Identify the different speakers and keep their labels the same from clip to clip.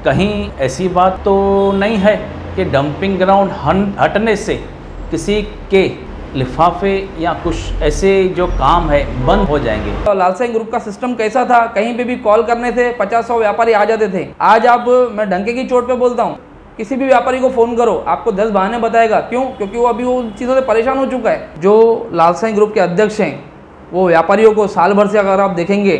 Speaker 1: कहीं ऐसी बात तो नहीं है कि डंपिंग ग्राउंड हटने से किसी के लिफाफे या कुछ ऐसे जो काम है बंद हो जाएंगे।
Speaker 2: तो लालसाई ग्रुप का सिस्टम कैसा था, कहीं पे भी कॉल करने से 50-100 व्यापारी आ जाते थे। आज आप, मैं डंके की चोट पे बोलता हूँ, किसी भी व्यापारी को फ़ोन करो, आपको 10 बहाने बताएगा। क्यों? क्योंकि वो अभी वो उन चीज़ों से परेशान हो चुका है। जो लालसाई ग्रुप के अध्यक्ष हैं वो व्यापारियों को साल भर से अगर आप देखेंगे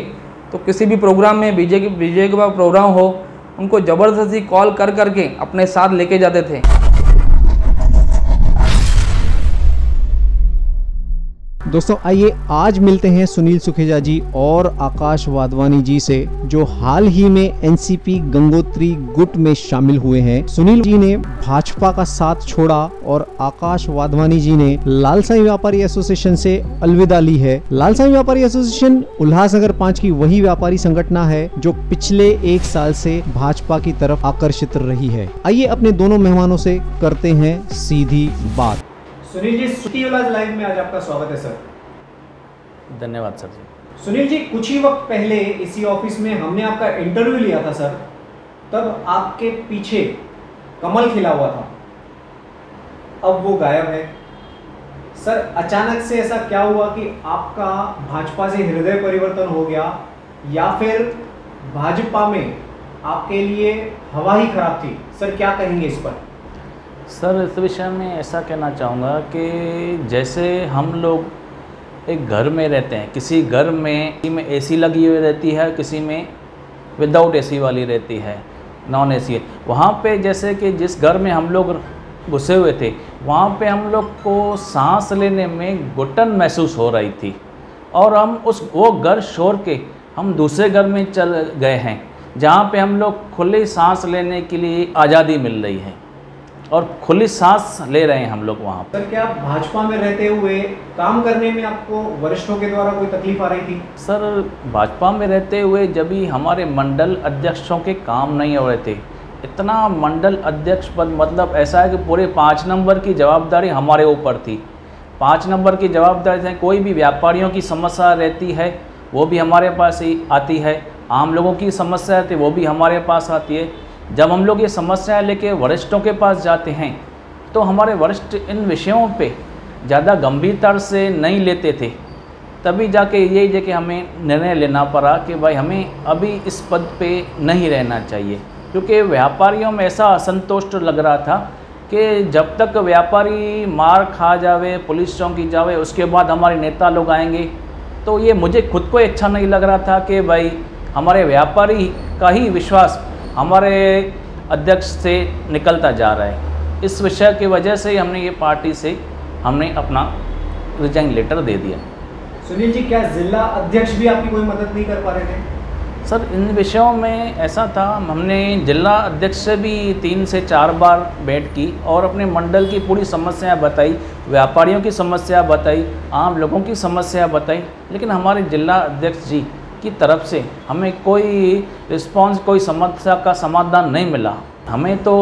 Speaker 2: तो किसी भी प्रोग्राम में विजय के बाद प्रोग्राम हो, उनको ज़बरदस्ती कॉल कर करके अपने साथ लेके जाते थे।
Speaker 3: दोस्तों आइए आज मिलते हैं सुनील सुखेजा जी और आकाश वाधवानी जी से, जो हाल ही में एनसीपी गंगोत्री गुट में शामिल हुए हैं। सुनील जी ने भाजपा का साथ छोड़ा और आकाश वाधवानी जी ने लालसाई व्यापारी एसोसिएशन से अलविदा ली है। लालसाई व्यापारी एसोसिएशन उल्लासनगर 5 की वही व्यापारी संगठन है जो पिछले 1 साल से भाजपा की तरफ आकर्षित रही है। आइए अपने दोनों मेहमानों से करते हैं सीधी बात।
Speaker 4: सुनील जी, सिटी विलास लाइव में आज आपका स्वागत है सर।
Speaker 1: धन्यवाद सर जी।
Speaker 4: सुनील जी, कुछ ही वक्त पहले इसी ऑफिस में हमने आपका इंटरव्यू लिया था सर, तब आपके पीछे कमल खिला हुआ था, अब वो गायब है। सर, अचानक से ऐसा क्या हुआ कि आपका भाजपा से हृदय परिवर्तन हो गया, या फिर भाजपा में आपके लिए हवा ही खराब थी? सर, क्या कहेंगे इस पर?
Speaker 1: सर, इस विषय में ऐसा कहना चाहूँगा कि जैसे हम लोग एक घर में रहते हैं, किसी घर में एसी लगी हुई रहती है, किसी में विदाउट एसी वाली रहती है, नॉन एसी। वहाँ पे जैसे कि जिस घर में हम लोग घुसे हुए थे, वहाँ पे हम लोग को सांस लेने में घुटन महसूस हो रही थी, और हम वो घर छोड़ के हम दूसरे घर में चल गए हैं जहाँ पे हम लोग खुली सांस लेने के लिए आज़ादी मिल रही है और खुली सांस ले रहे हैं हम लोग वहाँ पर।
Speaker 4: सर, क्या भाजपा में रहते हुए काम करने में आपको वरिष्ठों के द्वारा कोई तकलीफ आ रही थी?
Speaker 1: सर, भाजपा में रहते हुए जब भी हमारे मंडल अध्यक्षों के काम नहीं हो रहे थे, इतना मंडल अध्यक्ष पद मतलब ऐसा है कि पूरे 5 नंबर की जवाबदारी हमारे ऊपर थी। 5 नंबर की जवाबदारी से कोई भी व्यापारियों की समस्या रहती है वो भी हमारे पास ही आती है, आम लोगों की समस्या रहती है वो भी हमारे पास आती है। जब हम लोग ये समस्याएं लेके वरिष्ठों के पास जाते हैं तो हमारे वरिष्ठ इन विषयों पे ज़्यादा गंभीरता से नहीं लेते थे, तभी जाके यही जगह हमें निर्णय लेना पड़ा कि भाई हमें अभी इस पद पे नहीं रहना चाहिए, क्योंकि व्यापारियों में ऐसा असंतोष लग रहा था कि जब तक व्यापारी मार खा जावे, पुलिस चौकी जावे, उसके बाद हमारे नेता लोग आएंगे, तो ये मुझे खुद को अच्छा नहीं लग रहा था कि भाई हमारे व्यापारी का ही विश्वास हमारे अध्यक्ष से निकलता जा रहा है। इस विषय की वजह से हमने ये पार्टी से हमने अपना रिजाइन लेटर दे दिया।
Speaker 4: सुनील जी, क्या जिला अध्यक्ष भी आपकी कोई मदद नहीं कर पा रहे थे?
Speaker 1: सर, इन विषयों में ऐसा था, हमने जिला अध्यक्ष से भी 3 से 4 बार बैठ की और अपने मंडल की पूरी समस्याएं बताई, व्यापारियों की समस्या बताई, आम लोगों की समस्या बताई, लेकिन हमारे जिला अध्यक्ष जी की तरफ से हमें कोई रिस्पांस, कोई समस्या का समाधान नहीं मिला। हमें तो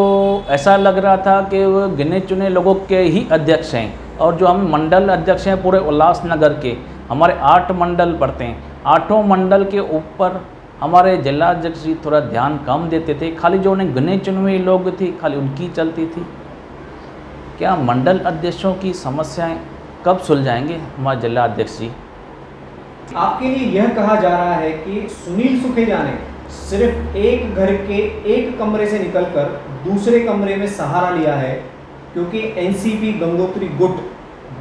Speaker 1: ऐसा लग रहा था कि वो गिने चुने लोगों के ही अध्यक्ष हैं, और जो हम मंडल अध्यक्ष हैं पूरे उल्लासनगर के, हमारे 8 मंडल पड़ते हैं, 8 मंडल के ऊपर हमारे जिला अध्यक्ष जी थोड़ा ध्यान कम देते थे। खाली जो उन्हें गिने चुने लोग थी, खाली उनकी चलती थी। क्या मंडल अध्यक्षों की समस्याएं कब सुलझाएंगे हमारे जिला अध्यक्ष जी?
Speaker 4: आपके लिए यह कहा जा रहा है कि सुनील सुखेजा ने सिर्फ एक घर के एक कमरे से निकलकर दूसरे कमरे में सहारा लिया है, क्योंकि एनसीपी गंगोत्री गुट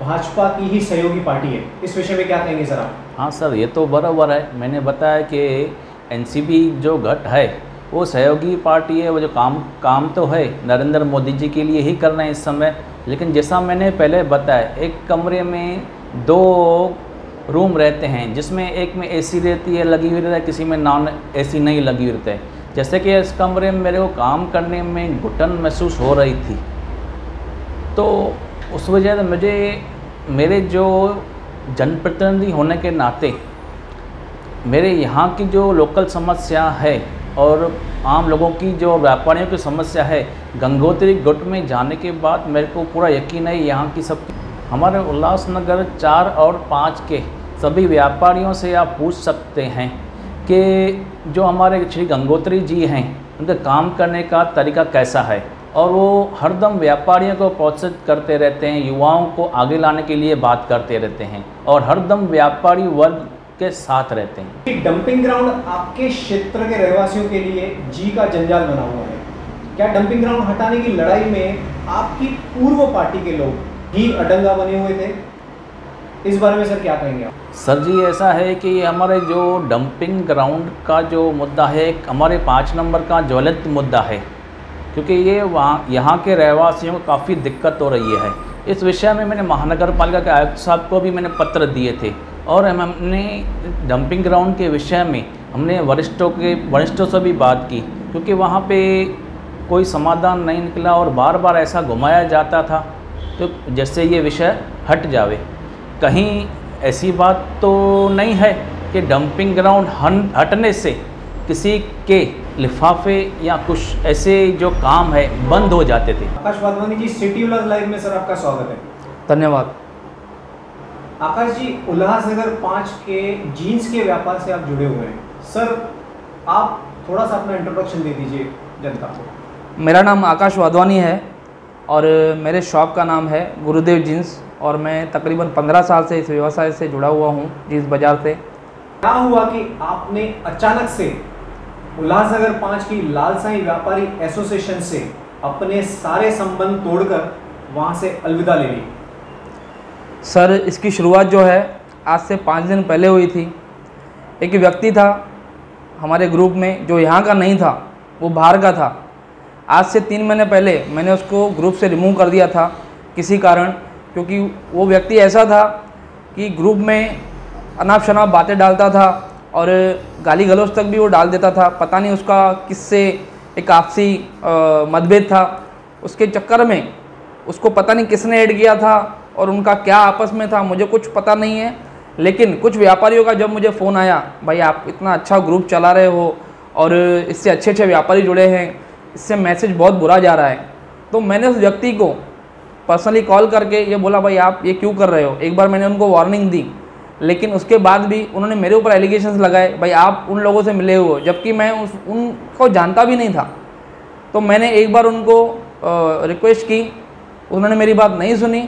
Speaker 4: भाजपा की ही सहयोगी पार्टी है। इस विषय में क्या कहेंगे सर आप?
Speaker 1: हाँ सर, ये तो बराबर है। मैंने बताया कि एनसीपी जो गठ है वो सहयोगी पार्टी है, वो जो काम तो है नरेंद्र मोदी जी के लिए ही करना है इस समय, लेकिन जैसा मैंने पहले बताया, एक कमरे में 2 रूम रहते हैं, जिसमें एक में एसी रहती है, लगी हुई रहती है, किसी में नॉन एसी नहीं लगी हुई रहती है। जैसे कि इस कमरे में मेरे को काम करने में घुटन महसूस हो रही थी, तो उस वजह से मुझे मेरे जो जनप्रतिनिधि होने के नाते मेरे यहाँ की जो लोकल समस्या है और आम लोगों की जो व्यापारियों की समस्या है, गंगोत्री गुट में जाने के बाद मेरे को पूरा यकीन है यहाँ की सब हमारे उल्लासनगर 4 और 5 के सभी व्यापारियों से आप पूछ सकते हैं कि जो हमारे श्री गंगोत्री जी हैं उनके काम करने का तरीका कैसा है, और वो हरदम व्यापारियों को प्रोत्साहित करते रहते हैं, युवाओं को आगे लाने के लिए बात करते रहते हैं और हरदम व्यापारी वर्ग के साथ रहते हैं।
Speaker 4: डंपिंग ग्राउंड आपके क्षेत्र के रहवासियों के लिए जी का जंजाल बना हुआ है। क्या डंपिंग ग्राउंड हटाने की लड़ाई में आपकी पूर्व पार्टी के लोग ही अडंगा बने हुए थे? इस बारे में सर क्या कहेंगे आप?
Speaker 1: सर जी, ऐसा है कि हमारे जो डंपिंग ग्राउंड का जो मुद्दा है, हमारे 5 नंबर का ज्वलंत मुद्दा है, क्योंकि ये यहाँ के रहवासियों को काफ़ी दिक्कत हो रही है। इस विषय में मैंने महानगर पालिका के आयुक्त साहब को भी मैंने पत्र दिए थे और हमने डंपिंग ग्राउंड के विषय में हमने वरिष्ठों से भी बात की, क्योंकि वहाँ पे कोई समाधान नहीं निकला और बार बार ऐसा घुमाया जाता था तो जैसे ये विषय हट जावे। कहीं ऐसी बात तो नहीं है कि डंपिंग ग्राउंड हटने से किसी के लिफाफे या कुछ ऐसे जो काम है बंद हो जाते थे।
Speaker 4: आकाश वाधवानी जी, सिटी उल्लास लाइव में सर आपका स्वागत है।
Speaker 2: धन्यवाद।
Speaker 4: आकाश जी, उल्लासनगर 5 के जीन्स के व्यापार से आप जुड़े हुए हैं। सर, आप थोड़ा सा अपना इंट्रोडक्शन दे दीजिए जनता को।
Speaker 2: मेरा नाम आकाश वाधवानी है और मेरे शॉप का नाम है गुरुदेव जीन्स और मैं तकरीबन 15 साल से इस व्यवसाय से जुड़ा हुआ हूँ, जीन्स बाज़ार से।
Speaker 4: क्या हुआ कि आपने अचानक से उल्लासनगर 5 की लाल साईं व्यापारी एसोसिएशन से अपने सारे संबंध तोड़कर वहाँ से अलविदा ले ली?
Speaker 2: सर, इसकी शुरुआत जो है आज से 5 दिन पहले हुई थी। एक व्यक्ति था हमारे ग्रुप में जो यहाँ का नहीं था, वो बाहर का था। आज से 3 महीने पहले मैंने उसको ग्रुप से रिमूव कर दिया था किसी कारण, क्योंकि वो व्यक्ति ऐसा था कि ग्रुप में अनाप शनाप बातें डालता था और गाली गलौज तक भी वो डाल देता था। पता नहीं उसका किससे एक आपसी मतभेद था, उसके चक्कर में उसको पता नहीं किसने ऐड किया था और उनका क्या आपस में था, मुझे कुछ पता नहीं है। लेकिन कुछ व्यापारियों का जब मुझे फ़ोन आया, भाई आप इतना अच्छा ग्रुप चला रहे हो और इससे अच्छे अच्छे व्यापारी जुड़े हैं, इससे मैसेज बहुत बुरा जा रहा है, तो मैंने उस व्यक्ति को पर्सनली कॉल करके ये बोला, भाई आप ये क्यों कर रहे हो। एक बार मैंने उनको वार्निंग दी, लेकिन उसके बाद भी उन्होंने मेरे ऊपर एलिगेशंस लगाए, भाई आप उन लोगों से मिले हुए, जबकि मैं उनको जानता भी नहीं था। तो मैंने एक बार उनको रिक्वेस्ट की, उन्होंने मेरी बात नहीं सुनी,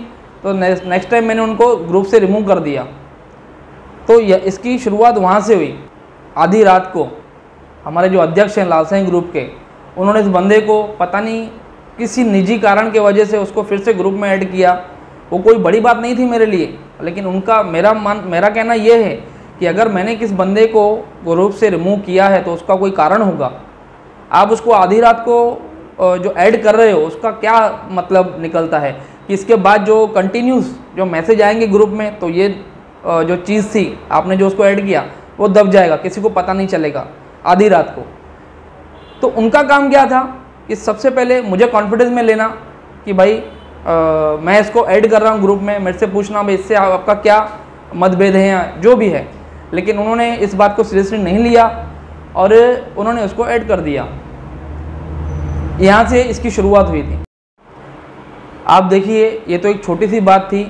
Speaker 2: तो नेक्स्ट टाइम मैंने उनको ग्रुप से रिमूव कर दिया। तो इसकी शुरुआत वहाँ से हुई। आधी रात को हमारे जो अध्यक्ष हैं लाल साईं ग्रुप के, उन्होंने इस बंदे को पता नहीं किसी निजी कारण के वजह से उसको फिर से ग्रुप में ऐड किया। वो कोई बड़ी बात नहीं थी मेरे लिए, लेकिन मेरा कहना ये है कि अगर मैंने किस बंदे को ग्रुप से रिमूव किया है तो उसका कोई कारण होगा। आप उसको आधी रात को जो ऐड कर रहे हो उसका क्या मतलब निकलता है कि इसके बाद जो कंटिन्यूस जो मैसेज आएंगे ग्रुप में, तो ये जो चीज़ थी आपने जो उसको ऐड किया वो दब जाएगा, किसी को पता नहीं चलेगा आधी रात को। तो उनका काम क्या था कि सबसे पहले मुझे कॉन्फिडेंस में लेना कि भाई मैं इसको ऐड कर रहा हूँ ग्रुप में, मेरे से पूछना भाई इससे आपका क्या मतभेद है या जो भी है। लेकिन उन्होंने इस बात को सीरियसली नहीं लिया और उन्होंने उसको ऐड कर दिया। यहाँ से इसकी शुरुआत हुई थी। आप देखिए, ये तो एक छोटी सी बात थी,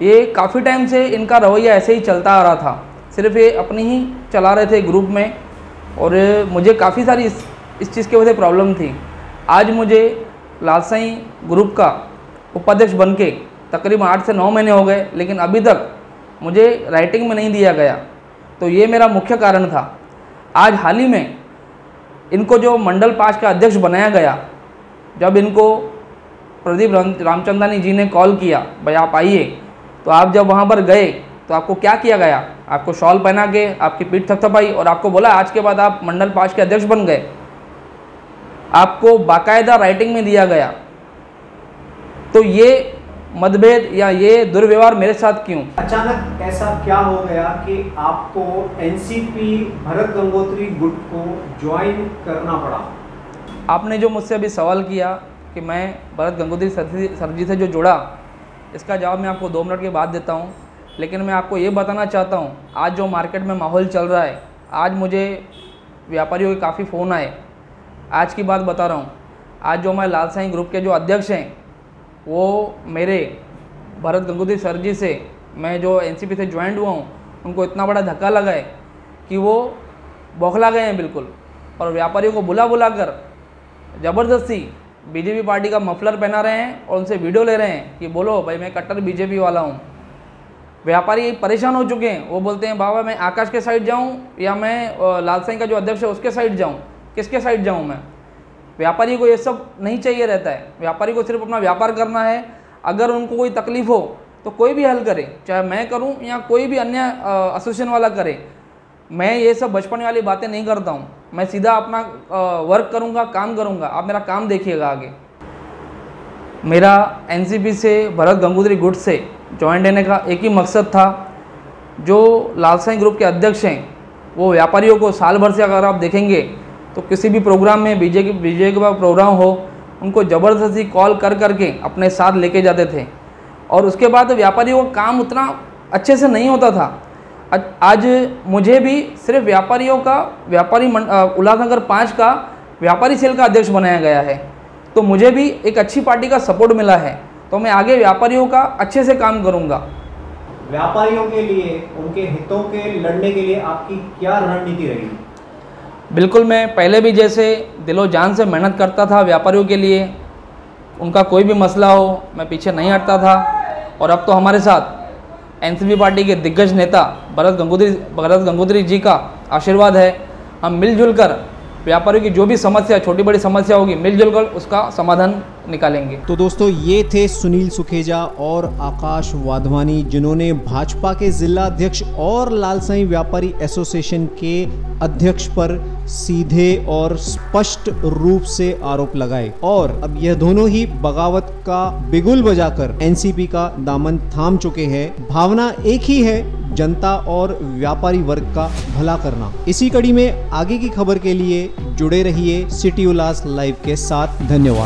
Speaker 2: ये काफ़ी टाइम से इनका रवैया ऐसे ही चलता आ रहा था, सिर्फ ये अपनी ही चला रहे थे ग्रुप में और मुझे काफ़ी सारी इस चीज़ की वजह से प्रॉब्लम थी। आज मुझे लाल साईं ग्रुप का उपाध्यक्ष बनके तकरीबन 8 से 9 महीने हो गए, लेकिन अभी तक मुझे राइटिंग में नहीं दिया गया, तो ये मेरा मुख्य कारण था। आज हाल ही में इनको जो मंडल 5 का अध्यक्ष बनाया गया, जब इनको प्रदीप रामचंदानी जी ने कॉल किया, भाई आप आइए, तो आप जब वहाँ पर गए तो आपको क्या किया गया, आपको शॉल पहना के आपकी पीठ थपथपाई और आपको बोला आज के बाद आप मंडल 5 के अध्यक्ष बन गए। आपको बाकायदा राइटिंग में दिया गया। तो ये मतभेद या ये दुर्व्यवहार मेरे साथ क्यों?
Speaker 4: अचानक ऐसा क्या हो गया कि आपको एनसीपी भरत गंगोत्री गुट को ज्वाइन करना पड़ा?
Speaker 2: आपने जो मुझसे अभी सवाल किया कि मैं भरत गंगोत्री सर जी से जो जुड़ा, इसका जवाब मैं आपको 2 मिनट के बाद देता हूँ। लेकिन मैं आपको ये बताना चाहता हूँ, आज जो मार्केट में माहौल चल रहा है, आज मुझे व्यापारियों के काफ़ी फ़ोन आए, आज की बात बता रहा हूँ। आज जो हमारे लाल साईं ग्रुप के जो अध्यक्ष हैं, वो मेरे भरत गंगोत्री सर जी से, मैं जो एनसीपी से ज्वाइंट हुआ हूँ, उनको इतना बड़ा धक्का लगा है कि वो बौखला गए हैं बिल्कुल। और व्यापारियों को बुला बुला कर ज़बरदस्ती बीजेपी पार्टी का मफलर पहना रहे हैं और उनसे वीडियो ले रहे हैं कि बोलो भाई मैं कट्टर बीजेपी वाला हूँ। व्यापारी परेशान हो चुके हैं, वो बोलते हैं बाबा मैं आकाश के साइड जाऊँ या मैं लाल साईं का जो अध्यक्ष है उसके साइड जाऊँ, किसके साइड जाऊँ मैं। व्यापारी को ये सब नहीं चाहिए रहता है, व्यापारी को सिर्फ अपना व्यापार करना है। अगर उनको कोई तकलीफ़ हो तो कोई भी हल करे, चाहे मैं करूं या कोई भी अन्य एसोसिएशन वाला करे। मैं ये सब बचपन वाली बातें नहीं करता हूं, मैं सीधा अपना वर्क करूंगा, काम करूंगा। आप मेरा काम देखिएगा आगे। मेरा एनसीपी से भरत गंगोत्री गुट से ज्वाइन लेने का एक ही मकसद था, जो लाल साईं ग्रुप के अध्यक्ष हैं वो व्यापारियों को साल भर से अगर आप देखेंगे तो किसी भी प्रोग्राम में बीजेपी का प्रोग्राम हो उनको ज़बरदस्ती कॉल कर करके अपने साथ लेके जाते थे और उसके बाद व्यापारियों का काम उतना अच्छे से नहीं होता था। आज मुझे भी सिर्फ व्यापारियों का उल्लासनगर 5 का व्यापारी सेल का अध्यक्ष बनाया गया है, तो मुझे भी एक अच्छी पार्टी का सपोर्ट मिला है, तो मैं आगे व्यापारियों का अच्छे से काम करूँगा।
Speaker 4: व्यापारियों के लिए, उनके हितों के लड़ने के लिए आपकी क्या रणनीति रहेगी?
Speaker 2: बिल्कुल, मैं पहले भी जैसे दिलो जान से मेहनत करता था व्यापारियों के लिए, उनका कोई भी मसला हो मैं पीछे नहीं हटता था। और अब तो हमारे साथ एनसीपी पार्टी के दिग्गज नेता भरत गंगोत्री जी का आशीर्वाद है। हम मिलजुल कर व्यापारियों की जो भी समस्या, छोटी बड़ी समस्या होगी, मिलजुल कर उसका समाधान निकालेंगे।
Speaker 3: तो दोस्तों, ये थे सुनील सुखेजा और आकाश वाधवानी, जिन्होंने भाजपा के जिला अध्यक्ष और लाल साईं व्यापारी एसोसिएशन के अध्यक्ष पर सीधे और स्पष्ट रूप से आरोप लगाए और अब यह दोनों ही बगावत का बिगुल बजाकर एनसीपी का दामन थाम चुके हैं। भावना एक ही है, जनता और व्यापारी वर्ग का भला करना। इसी कड़ी में आगे की खबर के लिए जुड़े रहिए सिटी उल्लास लाइव के साथ। धन्यवाद।